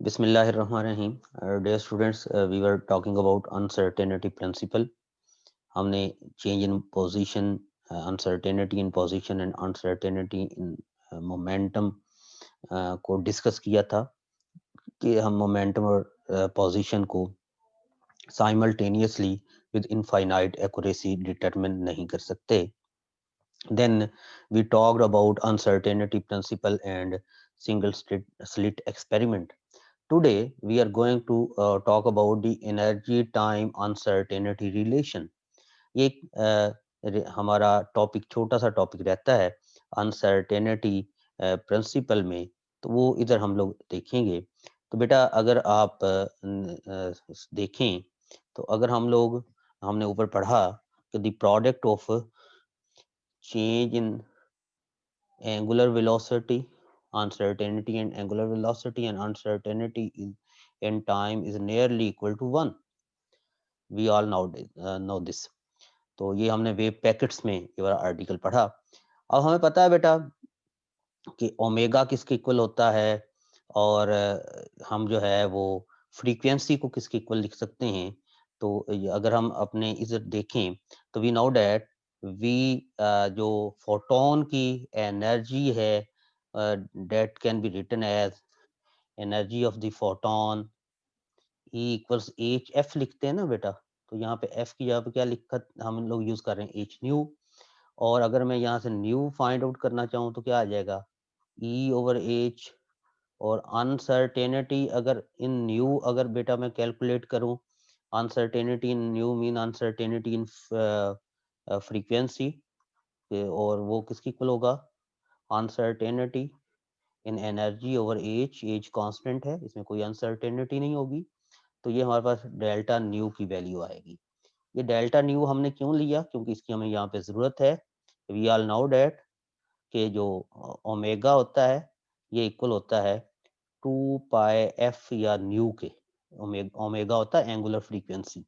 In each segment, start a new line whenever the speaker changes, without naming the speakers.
बिस्मिल्लाहिर्रहमानिर्रहीम। Dear students, we were talking about uncertainty principle. हमने change in position, uncertainty in position and uncertainty in momentum को discuss किया था कि हम मोमेंटम और पोजीशन को simultaneously with infinite accuracy determine नहीं कर सकते. Then we talked about uncertainty principle and single slit experiment. Today we are going to talk about the energy time uncertainty relation. ये हमारा टॉपिक छोटा सा टॉपिक रहता है अनसर्टेनिटी प्रिंसिपल में, तो वो इधर हम लोग देखेंगे. तो बेटा अगर आप देखें तो अगर हमने ऊपर पढ़ा कि the product of change in angular velocity, uncertainty and angular velocity and uncertainty in time is nearly equal to 1. We all know this. तो ये हमने वेव पैकेट्स में ये वाला आर्टिकल पढ़ा. अब हमें पता है बेटा कि ओमेगा किसके इक्वल होता है और हम जो है वो फ्रीक्वेंसी को किसके इक्वल लिख सकते हैं. तो अगर हम अपने इधर देखें तो वी नो डैट वी जो फोटोन की एनर्जी है that can be written as energy of the photon E equals h f लिखते हैं ना बेटा. तो यहाँ पे एफ की जगह पे क्या लिखत हम लोग यूज कर रहे हैं एच न्यू. और अगर मैं यहाँ से न्यू फाइंड आउट करना चाहूँ तो क्या आ जाएगा ई ओवर एच. और अनसर्टेनिटी अगर इन न्यू अगर बेटा मैं कैलकुलेट करूं uncertainty in nu mean uncertainty in frequency और वो किसकी इक्वल होगा uncertainty in energy over h constant है इसमें कोई अनसर्टेनिटी नहीं होगी. तो ये हमारे पास डेल्टा न्यू की वैल्यू आएगी. ये डेल्टा न्यू हमने क्यों लिया क्योंकि इसकी हमें यहाँ पे जरूरत है. वी आल नाउ डेट के जो ओमेगा होता है ये इक्वल होता है 2 पाई एफ या न्यू के. ओमेगा होता है एंगुलर फ्रीक्वेंसी.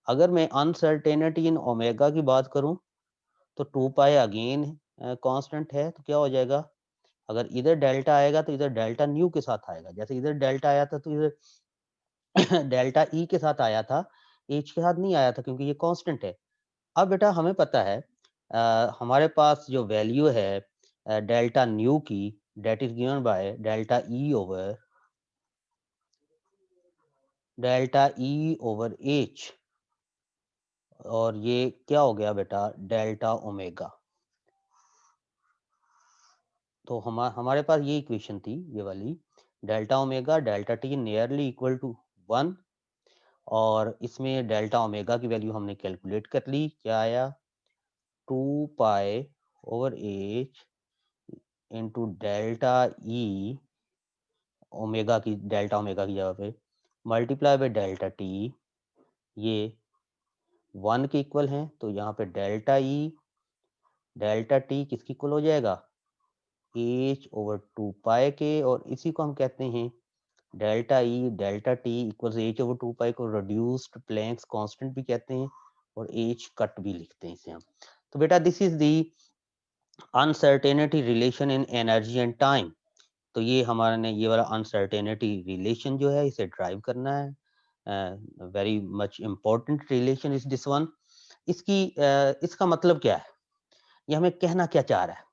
अगर मैं अनसर्टेनिटी इन ओमेगा की बात करूं तो 2 पाई अगेन कांस्टेंट है. तो क्या हो जाएगा अगर इधर डेल्टा आएगा तो इधर डेल्टा न्यू के साथ आएगा. जैसे इधर डेल्टा आया था तो इधर डेल्टा ई के साथ आया था एच के साथ नहीं आया था क्योंकि ये कांस्टेंट है. अब बेटा हमें पता है हमारे पास जो वैल्यू है डेल्टा न्यू की that is given by delta E over h. और ये क्या हो गया बेटा डेल्टा ओमेगा. तो हमारे पास ये इक्वेशन थी ये वाली delta omega delta t nearly equal to 1. और इसमें डेल्टा ओमेगा की वैल्यू हमने कैलकुलेट कर ली. क्या आया 2 pi over h into delta E delta omega की जगह पे मल्टीप्लाई बाय डेल्टा टी. ये 1 के इक्वल हैं तो यहाँ पे डेल्टा ई डेल्टा टी किसकी इक्वल हो जाएगा एच ओवर 2 पाई के. और इसी को हम कहते हैं delta E delta T equal H over 2 पाई को रिड्यूस्ड प्लैंक्स कांस्टेंट भी कहते हैं और एच कट भी लिखते हैं इसे हम. तो बेटा this is the uncertainty relation in energy and time. तो ये हमारा ने ये वाला अनसर्टेनिटी रिलेशन जो है इसे ड्राइव करना है. Very much important relation is this one. इसका मतलब क्या है ये हमें कहना क्या चाह रहा है.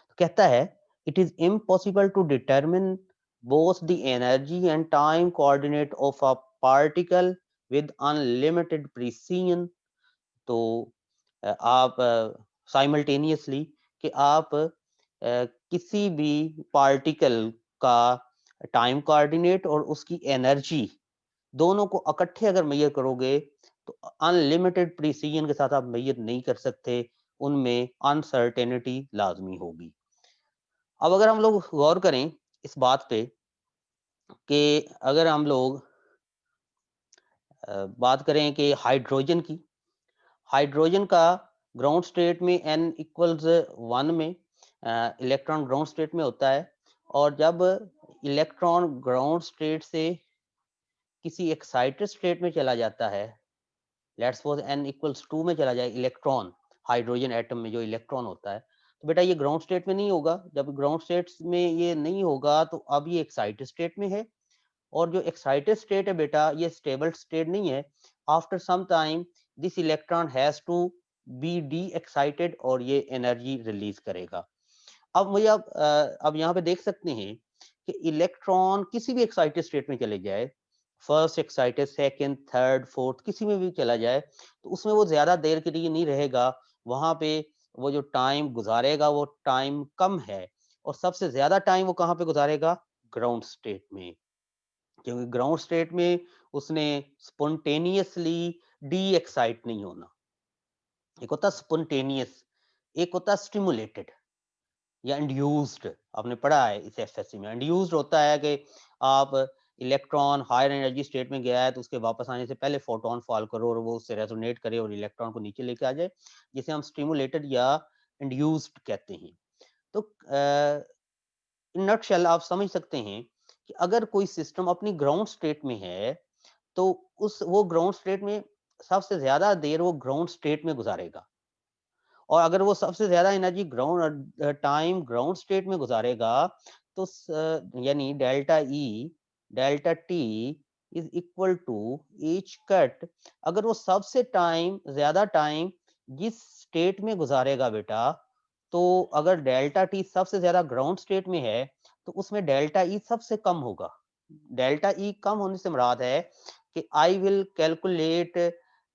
तो कहता है it is impossible to determine both the energy and time coordinate of a particle with unlimited precision. तो आप साइमल्टेनियसली कि आप किसी भी पार्टिकल का टाइम कोऑर्डिनेट और उसकी एनर्जी दोनों को इकट्ठे अगर मेजर करोगे तो अनलिमिटेड प्रिसीजन के साथ आप मेजर नहीं कर सकते. उनमें अनसर्टेनिटी लाजमी होगी. अब अगर हम लोग गौर करें इस बात पे कि अगर हम लोग बात करें कि हाइड्रोजन का ग्राउंड स्टेट में n इक्वल्स 1 में इलेक्ट्रॉन ग्राउंड स्टेट में होता है. और जब इलेक्ट्रॉन ग्राउंड स्टेट से किसी एक्साइटेड स्टेट में चला जाता है लेट्स सपोज n इक्वल्स 2 में चला जाए इलेक्ट्रॉन हाइड्रोजन एटम में जो इलेक्ट्रॉन होता है तो बेटा ये ग्राउंड स्टेट में नहीं होगा. जब ग्राउंड स्टेट में ये नहीं होगा तो अब ये एक्साइटेड स्टेट में है और जो एक्साइटेड स्टेट है बेटा, ये स्टेबल स्टेट नहीं है। After some time this electron has to be de-excited और ये एनर्जी रिलीज करेगा। अब मुझे अब यहाँ पे देख सकते हैं कि इलेक्ट्रॉन किसी भी एक्साइटेड स्टेट में चले जाए, first excited, second, third, fourth, किसी में भी चला जाए, तो उसमें वो ज्यादा देर के लिए नहीं रहेगा। वहां पे वो जो टाइम गुजारेगा वो टाइम कम है, और सबसे ज्यादा टाइम वो कहाँ पे गुजारेगा? ग्राउंड स्टेट में। क्योंकि ग्राउंड स्टेट में उसने स्पॉन्टेनियसली डी एक्साइट नहीं होना। एक होता स्पॉन्टेनियस, एक होता स्टिमुलेटेड या इंड्यूस्ड। आपने पढ़ा है इस एफएससी में। इंड्यूस्ड होता है कि आप इलेक्ट्रॉन हायर एनर्जी स्टेट में गया है तो उसके वापस आने से पहले फोटोन फॉल करो और वो उससे रेजोनेट करे और इलेक्ट्रॉन को नीचे लेके आ जाए, जिसे हम स्टिमुलेटेड या इंड्यूस्ड कहते हैं। तो इन नटशेल आप समझ सकते हैं कि अगर कोई सिस्टम अपनी ग्राउंड स्टेट में है, तो उस वो ग्राउंड स्टेट में सबसे ज्यादा देर वो ग्राउंड स्टेट में गुजारेगा। और अगर वो सबसे ज्यादा energy ground time ground state में गुजारेगा, तो यानी delta t is equal to h cut. अगर वो सबसे टाइम ज्यादा टाइम जिस स्टेट में गुजारेगा बेटा, तो अगर डेल्टा टी सबसे ज्यादा ग्राउंड स्टेट में है, तो उसमें डेल्टा ई सबसे कम होगा। डेल्टा ई कम होने से मुराद है कि I will calculate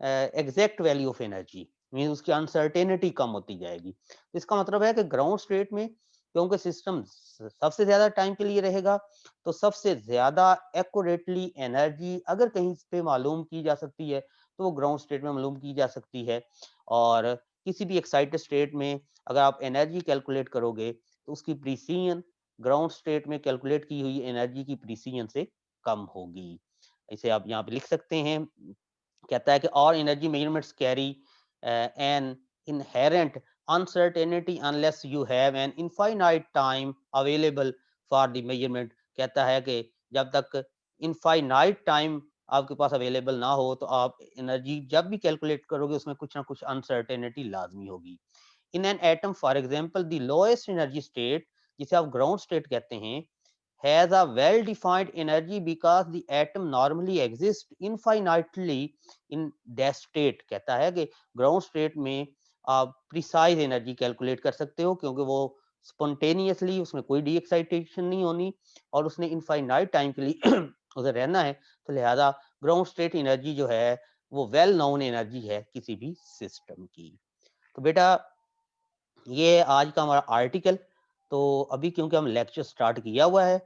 exact value of energy, mean उसकी अनसर्टेनिटी कम होती जाएगी। तो इसका मतलब है कि ग्राउंड स्टेट में क्योंकि सिस्टम सबसे ज्यादा टाइम के लिए रहेगा, तो सबसे ज्यादा एक्यूरेटली एनर्जी अगर कहीं पे मालूम की जा सकती है, तो वो ग्राउंड स्टेट में मालूम की जा सकती है। और किसी भी एक्साइटेड स्टेट में अगर आप एनर्जी कैलकुलेट करोगे, तो उसकी प्रीसीजन ग्राउंड स्टेट में कैलकुलेट की हुई एनर्जी की प्रीसीजन से कम होगी। इसे आप यहाँ पे लिख सकते हैं। कहता है कि और energy measurements carry an inherent uncertainty unless you have an infinite time available for the measurement. कहता है कि जब तक इनफाइनाइट टाइम आपके पास अवेलेबल ना हो, तो आप एनर्जी जब भी कैलकुलेट करोगे उसमें कुछ ना कुछ अनसर्टेनिटी लाजमी होगी। In an atom for example the lowest energy state, जिसे आप ग्राउंड स्टेट कहते हैं, has a well defined energy because the atom normally exists infinitely in that state। कहता है कि ग्राउंड स्टेट में आप प्रिसाइज एनर्जी कैलकुलेट कर सकते हो, क्योंकि वो स्पॉन्टेनियसली उसमें कोई डी एक्साइटेशन नहीं होनी और उसने इनफाइनाइट टाइम के लिए उधर रहना है। तो लिहाजा ग्राउंड स्टेट एनर्जी जो है वो वेल नोन एनर्जी है किसी भी सिस्टम की। तो बेटा ये आज का हमारा आर्टिकल। तो अभी क्योंकि हम लेक्चर स्टार्ट किया हुआ है,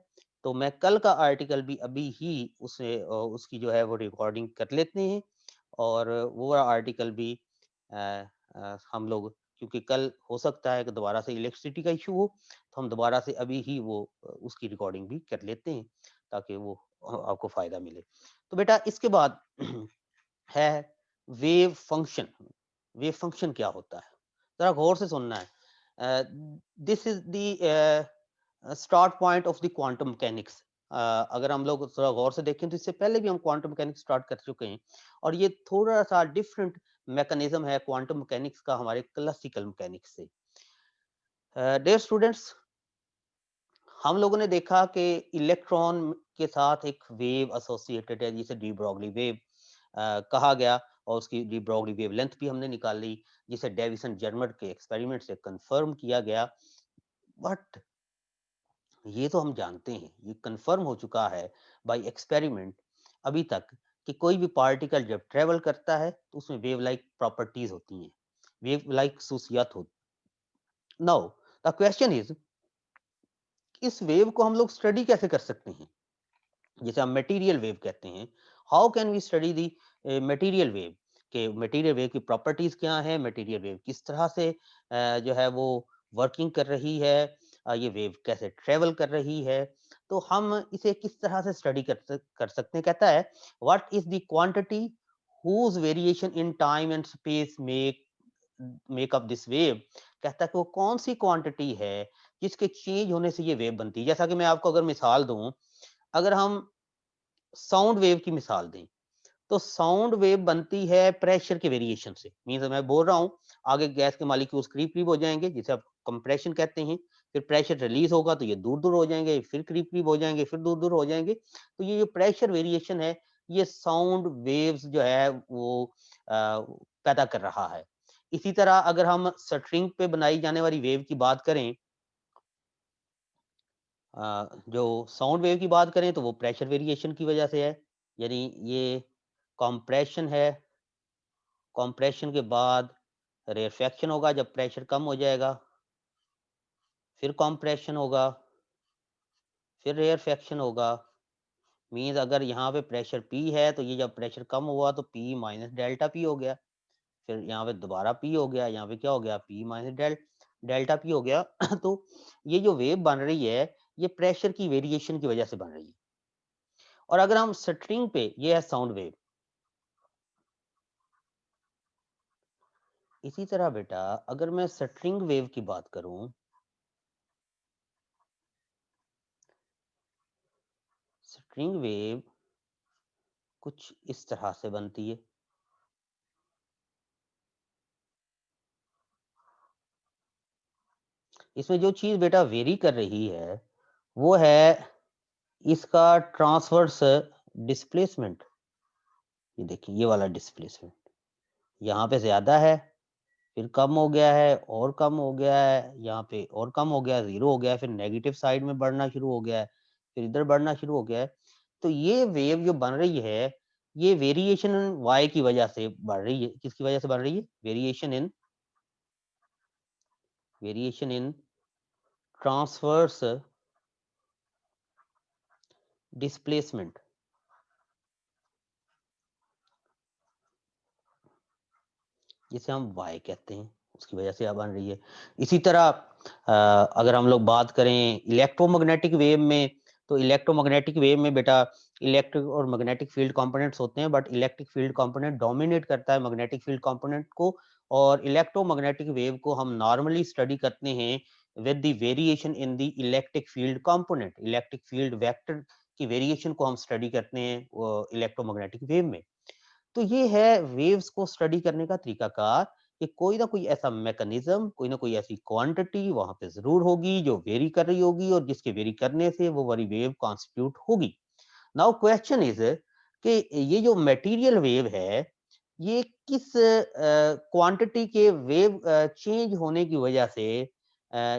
तो मैं कल का आर्टिकल भी अभी ही उसे उसकी जो है वो रिकॉर्डिंग कर लेते हैं, और वो आर्टिकल भी अ, हम लोग, क्योंकि कल हो सकता है कि दोबारा से इलेक्ट्रिसिटी का इशू हो, तो हम दोबारा से अभी ही वो उसकी रिकॉर्डिंग भी कर लेते हैं, ताकि वो आपको फायदा मिले। तो बेटा इसके बाद है वेव फंक्शन। वेव फंक्शन क्या होता है, जरा गौर से सुनना है। This is the start point of the quantum mechanics. अगर हम लोग थोड़ा गौर से देखें तो इससे पहले भी हम क्वांटम मैकेनिक्स स्टार्ट कर चुके हैं, और ये थोड़ा सा डिफरेंट मैकेनिज्म है क्वांटम मैकेनिक्स का हमारे क्लासिकल मैकेनिक्स से। डियर स्टूडेंट्स, हम लोगों ने देखा कि इलेक्ट्रॉन के साथ एक वेव एसोसिएटेड है जिसे डी ब्रॉगली वेव कहा गया, और उसकी डी ब्रॉगली वेव लेंथ भी हमने निकाली, जिसे डेविसन जर्मर के एक्सपेरिमेंट से कंफर्म किया गया। बट ये तो हम जानते हैं, ये कंफर्म हो चुका है बाय एक्सपेरिमेंट अभी तक, कि कोई भी पार्टिकल जब ट्रेवल करता है तो उसमें वेव लाइक प्रॉपर्टीज होती हैं, वेव लाइक खसूसियात होती। नाउ द क्वेश्चन इज, इस वेव को हम लोग स्टडी कैसे कर सकते हैं, जिसे हम मटेरियल वेव कहते हैं। How can we study the material wave, के मटेरियल वेव की प्रॉपर्टीज क्या है, मटेरियल वेव किस तरह से जो है वो वर्किंग कर रही है, ये वेव कैसे ट्रेवल कर रही है, तो हम इसे किस तरह से स्टडी कर सकते हैं। कहता है what is the quantity whose variation in time and space make up this wave. कहता है कि वो कौन सी क्वांटिटी है जिसके चेंज होने से ये वेव बनती है। जैसा कि मैं आपको अगर मिसाल दूं, अगर हम साउंड वेव की मिसाल दें, तो साउंड वेव बनती है प्रेशर के वेरिएशन से। मीन्स मैं बोल रहा हूँ, आगे गैस के मालिक्यूल्स करीब करीब हो जाएंगे, जिसे आप कंप्रेशन कहते हैं, फिर प्रेशर रिलीज होगा तो ये दूर दूर हो जाएंगे, फिर करीब करीब हो जाएंगे, फिर दूर दूर हो जाएंगे। तो ये जो प्रेशर वेरिएशन है, ये साउंड वेव्स जो है वो पैदा कर रहा है। इसी तरह अगर हम स्ट्रिंग पे बनाई जाने वाली वेव की बात करें, जो साउंड वेव की बात करें, तो वो प्रेशर वेरिएशन की वजह से है। यानी ये कंप्रेशन है, कंप्रेशन के बाद रेरफेक्शन होगा जब प्रेशर कम हो जाएगा, फिर कंप्रेशन होगा, फिर रेयरफेक्शन होगा। मीन्स अगर यहाँ पे प्रेशर P है तो ये जब प्रेशर कम हुआ तो P माइनस डेल्टा P हो गया, फिर यहाँ पे दोबारा P हो गया, यहाँ पे क्या हो गया, P माइनस डेल्टा P हो गया। तो ये जो वेव बन रही है, ये प्रेशर की वेरिएशन की वजह से बन रही है। और अगर हम स्ट्रिंग पे, ये है साउंड वेव। इसी तरह बेटा अगर मैं स्ट्रिंग वेव की बात करूं, स्ट्रिंग वेव कुछ इस तरह से बनती है। इसमें जो चीज बेटा वेरी कर रही है वो है इसका ट्रांसवर्स डिस्प्लेसमेंट। ये देखिए, ये वाला डिस्प्लेसमेंट यहाँ पे ज्यादा है, फिर कम हो गया है, और कम हो गया है, यहाँ पे और कम हो गया, जीरो हो गया है, फिर नेगेटिव साइड में बढ़ना शुरू हो गया है, फिर इधर बढ़ना शुरू हो गया है। तो ये वेव जो बन रही है, ये वेरिएशन वाई की वजह से बढ़ रही है। किसकी वजह से बढ़ रही है? वेरिएशन इन ट्रांसवर्स डिस्प्लेसमेंट, जिसे हम वाई कहते हैं, उसकी वजह से बन रही है। इसी तरह अगर हम लोग बात करें इलेक्ट्रोमैग्नेटिक वेव में, तो इलेक्ट्रोमैग्नेटिक वेव में बेटा इलेक्ट्रिक और मैग्नेटिक फील्ड कंपोनेंट्स होते हैं, but electric field component dominate करता है मैग्नेटिक फील्ड कंपोनेंट को। और इलेक्ट्रोमैग्नेटिक वेव को हम नॉर्मली स्टडी करते हैं with the variation in the electric field component. Electric field vector की वेरिएशन को हम स्टडी करते हैं इलेक्ट्रोमैग्नेटिक वेव में। तो ये है वेव्स को स्टडी करने का तरीकाकार, कि कोई ना कोई ऐसा मैकेनिज्म, कोई ना कोई ऐसी क्वांटिटी वहां पे जरूर होगी जो वेरी कर रही होगी, और जिसके वेरी करने से वो वाली वेव कॉन्स्टिट्यूट होगी। नाउ क्वेश्चन इज कि ये जो मटेरियल वेव है, ये किस क्वांटिटी के वेव चेंज होने की वजह से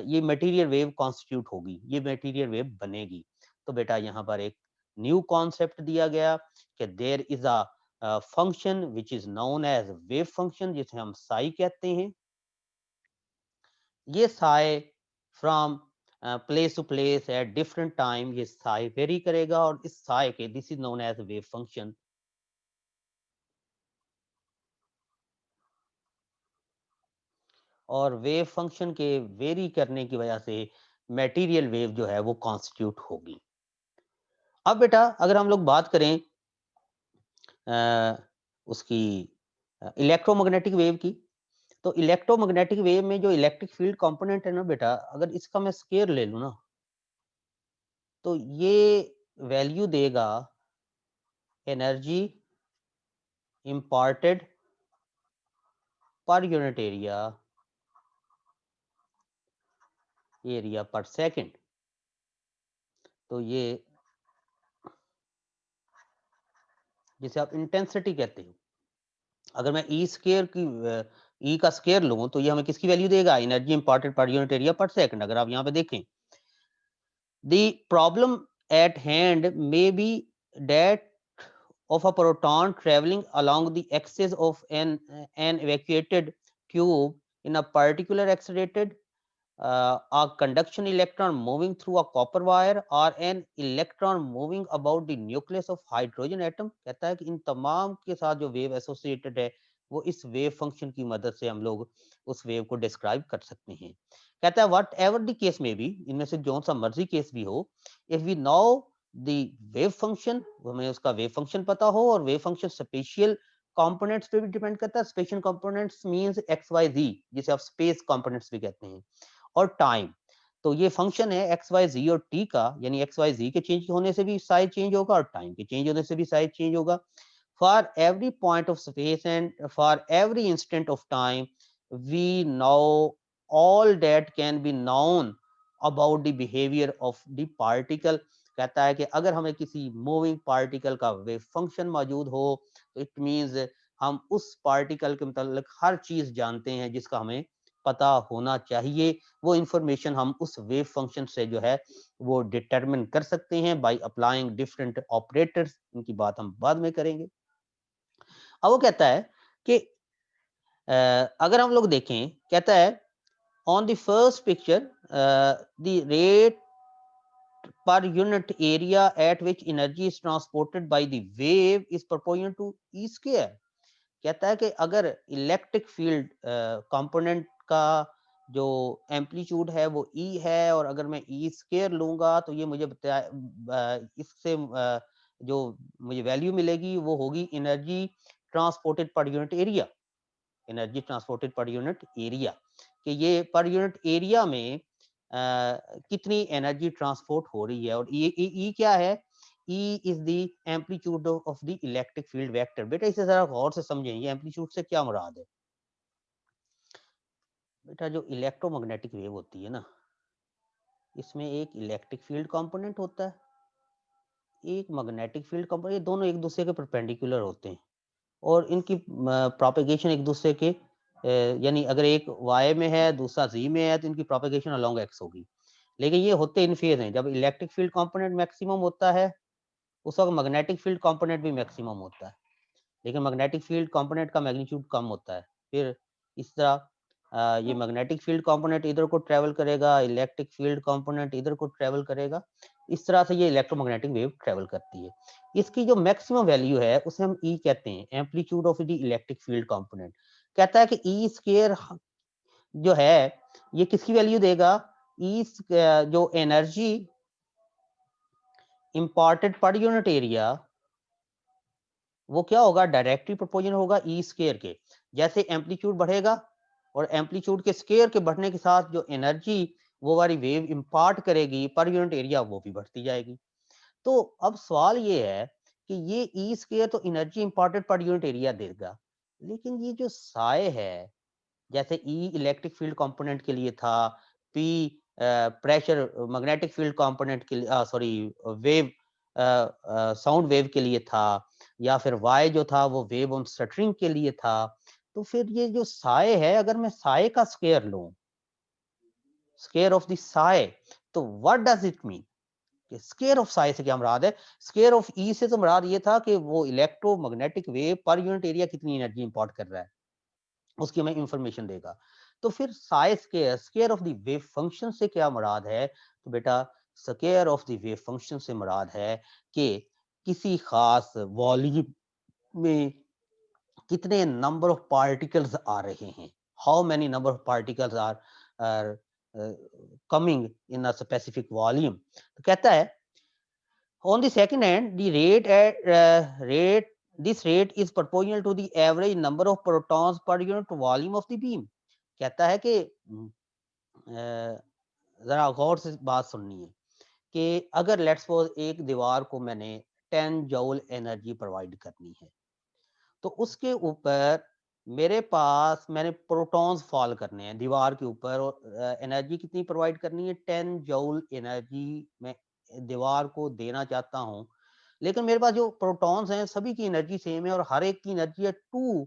ये मटेरियल वेव कॉन्स्टिट्यूट होगी, ये मटेरियल वेव बनेगी। तो बेटा यहाँ पर एक न्यू कॉन्सेप्ट दिया गया कि there is a function which is known as wave function, जिसे हम साई कहते हैं। ये psi from place to place at different time, ये साई वेरी करेगा, और इस साई के this is known as wave function. और वेव फंक्शन के वेरी करने की वजह से मटेरियल वेव जो है वो कॉन्स्टिट्यूट होगी। अब बेटा अगर हम लोग बात करें उसकी इलेक्ट्रोमैग्नेटिक वेव की, तो इलेक्ट्रोमैग्नेटिक वेव में जो इलेक्ट्रिक फील्ड कंपोनेंट है ना बेटा, अगर इसका मैं स्केयर ले लूँ ना, तो ये वैल्यू देगा energy imparted per unit area पर सेकंड। तो ये जिसे आप इंटेंसिटी कहते हैं, अगर मैं ई स्केयर की ई का स्केयर लूं तो ये हमें किसकी वैल्यू देगा? Energy imparted per unit area पर सेकंड। अगर आप यहाँ पे देखें, the problem at hand may be that of a proton traveling along the axis of an evacuated tube in a particular accelerated a conduction electron moving through a copper wire or an electron moving about the nucleus of hydrogen atom। कहता है कि इन तमाम के साथ जो wave associated है, वो इस वेव फंक्शन की मदद से हम लोग उस वेव को डिस्क्राइब कर सकते हैं। कहता है वट एवर द केस में भी, इनमें से जो सा मर्जी केस भी हो, if we know the wave function, हमें उसका वेव फंक्शन पता हो, और वेव फंक्शन स्पेशियल कंपोनेंट्स पे भी डिपेंड करता है। Spatial components means X Y Z, जिसे आप स्पेस कंपोनेंट्स भी कहते हैं, और टाइम। तो ये फंक्शन है एक्स वाई जी और टी का, यानी एक्स वाई जी के चेंज होने से भी साइज चेंज होगा, और टाइम के चेंज होने से भी साइज चेंज होगा। For every point of space and for every instant of time we know all that can be known about the behaviour of the particle. कहता है कि अगर हमें किसी मूविंग पार्टिकल का वेव फंक्शन मौजूद हो तो इट मीन्स हम उस पार्टिकल के मतलब हर चीज जानते हैं जिसका हमें पता होना चाहिए। वो इंफॉर्मेशन हम उस वेव फंक्शन से जो है वो डिटरमिन कर सकते हैं बाय अप्लाइंग डिफरेंट ऑपरेटर्स। इनकी बात हम बाद में करेंगे। अब वो कहता है कि अगर हम लोग देखें, कहता है on the first picture the rate per unit area at which energy is transported by the wave is proportional to E square। कहता है कि अगर इलेक्ट्रिक फील्ड कंपोनेंट का जो एम्पलीट्यूड है वो E है और अगर मैं E स्क्वायर लूंगा तो ये मुझे बताया इससे जो मुझे वैल्यू मिलेगी वो होगी energy transported per unit area. Energy transported per unit area कि ये पर यूनिट एरिया में कितनी एनर्जी ट्रांसपोर्ट हो रही है। और ई क्या है? E is the amplitude of the electric field vector. बेटा इसे जरा गौर से समझें, ये एम्पलीट्यूड से क्या मुराद है? बेटा जो इलेक्ट्रोमैग्नेटिक वेव होती है ना, इसमें एक इलेक्ट्रिक फील्ड कंपोनेंट होता है, एक मैग्नेटिक फील्ड कंपोनेंट। ये दोनों एक दूसरे के परपेंडिकुलर होते हैं और इनकी प्रोपेगेशन एक दूसरे के यानी अगर एक y में है दूसरा z में है तो इनकी प्रोपेगेशन अलोंग x होगी। लेकिन ये होते इन फेज हैं। जब इलेक्ट्रिक फील्ड कंपोनेंट मैक्सिमम होता है उस वक्त मैग्नेटिक फील्ड कंपोनेंट भी मैक्सिमम होता है, लेकिन मैग्नेटिक फील्ड कंपोनेंट का मैग्नीट्यूड कम होता है। फिर इस तरह ये मैग्नेटिक फील्ड कंपोनेंट इधर को ट्रेवल करेगा, इलेक्ट्रिक फील्ड कंपोनेंट इधर को ट्रेवल करेगा। इस तरह से ये इलेक्ट्रोमैग्नेटिक वेव ट्रेवल करती है। इसकी जो मैक्सिमम वैल्यू है उसे हम ई कहते हैं, amplitude of the electric field component. कहता है कि ई स्क्वायर जो है ये किसकी वैल्यू देगा? ई जो energy imported per unit area वो क्या होगा? डायरेक्टली प्रोपोर्शनल होगा ई स्क्वायर के। जैसे एम्पलीट्यूड बढ़ेगा और एम्पलीट्यूड के स्क्वायर के बढ़ने के साथ जो एनर्जी वो वाली वेव इंपार्ट करेगी पर यूनिट एरिया वो भी बढ़ती जाएगी। तो अब सवाल ये है कि ये ई स्क्वायर तो energy imported per unit area देगा, लेकिन ये जो साय है जैसे ई इलेक्ट्रिक फील्ड कंपोनेंट के लिए था, P pressure magnetic field component के लिए सॉरी वेव साउंड वेव के लिए था, या फिर वाई जो था वो वेव ऑन स्टरिंग के लिए था। तो फिर ये जो साय है अगर मैं साय का स्क्वायर लूं, स्क्वायर ऑफ द साय, तो what does it mean? Square of Sai से क्या मुराद है? स्क्वायर ऑफ ई से तो मुराद ये था कि वो electromagnetic wave per unit area कितनी एनर्जी इंपोर्ट कर रहा है उसकी हमें इंफॉर्मेशन देगा। तो फिर Sai square, square of the wave function से क्या मुराद है? तो बेटा square of the wave function से मुराद है कि किसी खास वॉल्यूम में कितने नंबर ऑफ पार्टिकल्स आ रहे हैं, how many number of particles are coming in a specific volume. तो कहता है on the second hand the rate this rate is proportional to the average number of protons per unit volume of the beam। कहता है कि जरा गौर से बात सुननी है कि अगर लेट्स सपोज एक दीवार को मैंने 10 जूल एनर्जी प्रोवाइड करनी है तो उसके ऊपर मेरे पास मैंने प्रोटॉन्स फॉल करने हैं दीवार के ऊपर और एनर्जी कितनी प्रोवाइड करनी है? 10 जूल एनर्जी मैं दीवार को देना चाहता हूं, लेकिन मेरे पास जो प्रोटॉन्स हैं सभी की एनर्जी सेम है और हर एक की एनर्जी है 2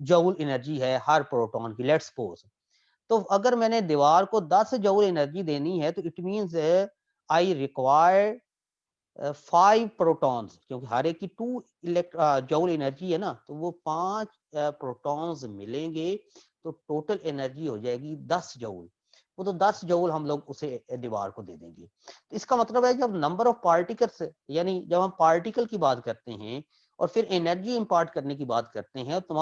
जूल एनर्जी है हर प्रोटॉन की, लेट्स सपोज। तो अगर मैंने दीवार को 10 जूल एनर्जी देनी है तो it means I require 5 protons, क्योंकि हर एक की 2 जूल एनर्जी है ना, तो वो 5 प्रोटॉन्स मिलेंगे तो टोटल एनर्जी हो जाएगी 10 जूल। वो तो 10 जूल हम लोग उसे दीवार को दे देंगे। तो इसका मतलब है जब नंबर ऑफ पार्टिकल्स यानी जब हम पार्टिकल की बात करते हैं और फिर एनर्जी इंपार्ट करने की बात करते हैं तो